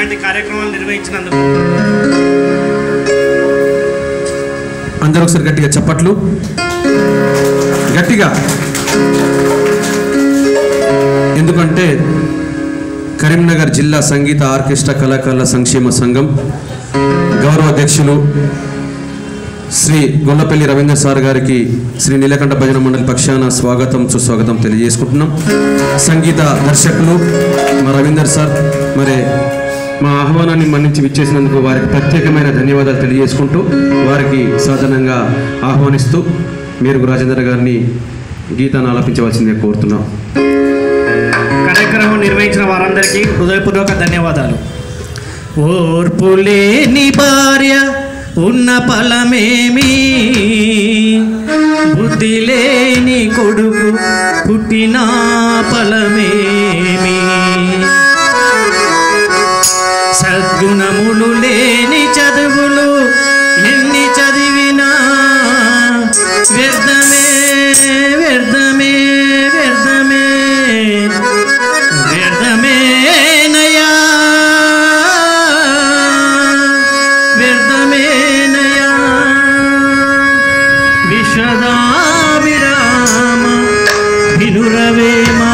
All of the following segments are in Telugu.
ఇలాంటి కార్యక్రమాలు నిర్వహించినందుకు. అందరూ ఒకసారి గట్టిగా చప్పట్లు, గట్టిగా. ఎందుకంటే కరీంనగర్ జిల్లా సంగీత ఆర్కెస్ట్రా కళాకారుల సంక్షేమ సంఘం గౌరవ అధ్యక్షులు శ్రీ గొల్లపల్లి రవీందర్ సార్ గారికి శ్రీ నీలకంఠ భజన మండలి పక్షాన స్వాగతం సుస్వాగతం తెలియజేసుకుంటున్నాం. సంగీత దర్శకులు మా రవీందర్ సార్ మరి మా ఆహ్వానాన్ని మన్నించి విచ్చేసినందుకు వారికి ప్రత్యేకమైన ధన్యవాదాలు తెలియజేసుకుంటూ వారికి సాధారణంగా ఆహ్వానిస్తూ మేరుగు రాజేంద్ర గారిని గీతాన్ని ఆలపించవలసిందిగా కోరుతున్నాం. కార్యక్రమం నిర్వహించిన వారందరికీ హృదయపూర్వక ధన్యవాదాలు. ఓర్పులేని భార్య ఉన్న ఫలమేమి, బుద్ధి లేని కొడుకు పుట్టిన ఫలమేమి, సద్గుణములు లేని చదువులు ఎన్ని చదివినా వ్యర్థమే వ్యర్థమే వ్యర్థమే వ్యర్థమేనయా వ్యర్థమేనయా. విశ్వదాభిరామ వినురవేమా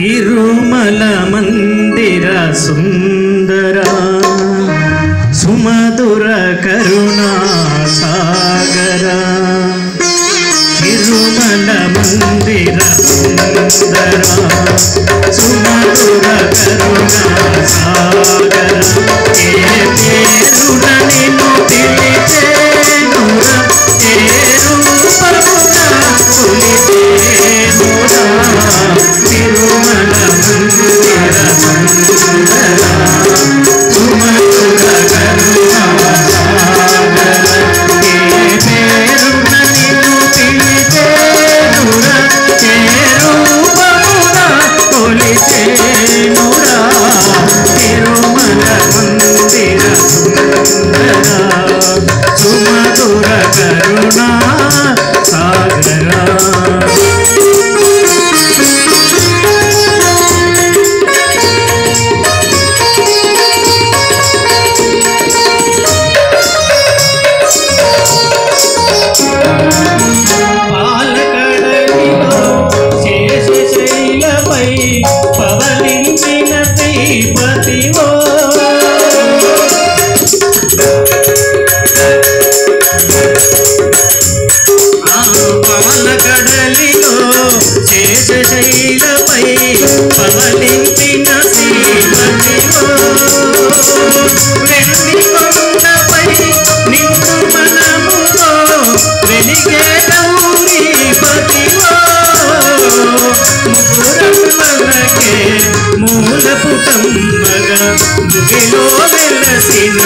తిరుమల మందిర సుందర సుమధుర కరుణా సాగర, తిరుమల మందిర సుందర సుమధుర కరుణా సాగర, ఏ పేరున నిన్ను పిలిచేనురా, ఏ రూపమున కొలిచేనురా, తిరుమల మందిర సుందర సుమధుర కరుణా సాగర, ఏ పేరున నిన్ను పిలిచేనురా, ఏ రూపమున కొలిచేనురా, తిరుమల మందిర సుందర సుమధుర కరుణా సాగర. పాలకడలిలో శేషశైలపై పవలించిన శ్రీపతివో, పాలకడలిలో శేషశైలపై పవలించిన శ్రీపతివో, వెండి కొండపై నిన్ను మనముతో వెలిగే గౌరీపతివో, ముగ్గురమ్మలకే మూలపుటమ్మగా ముగిలో వెలసిన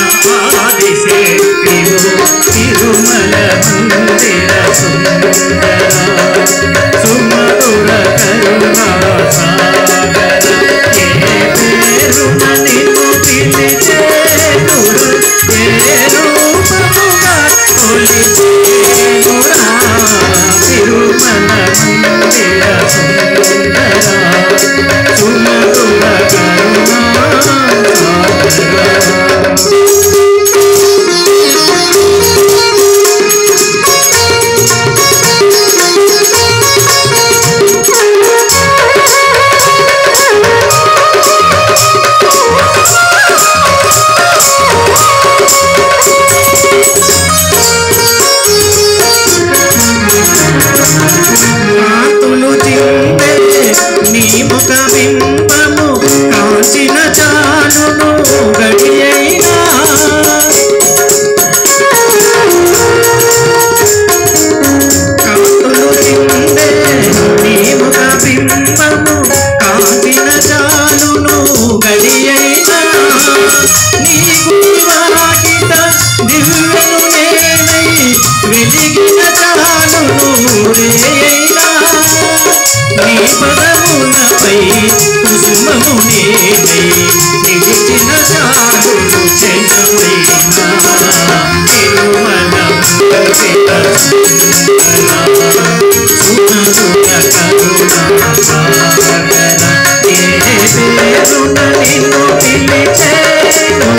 ఆదిశక్తివో, తిరుమల మందిర సుందర సుమధుర కరుణా సాగర, ఏ పేరున నిన్ను పిలిచేనురా, ఏ రూపముగా కొలిచేనురా, తిరుమల మందిర సుందర సుమధుర కరుణా సాగర. మాతులు చిందే నీ ముఖ బింబము కాంచిన చాలును గడియైనా, కాతులు చిందే నీ ముఖ బింబము కాంచిన చాలును గడియైనా, నీ గుడివాకిట దివ్యను నేనై వెలిగిన చాలును రేయైనా, నీ పదములపై కుసుమము నేనై నిలిచిన చాలును చెనువైనా, తిరుమల నిన్ను పిలిచేను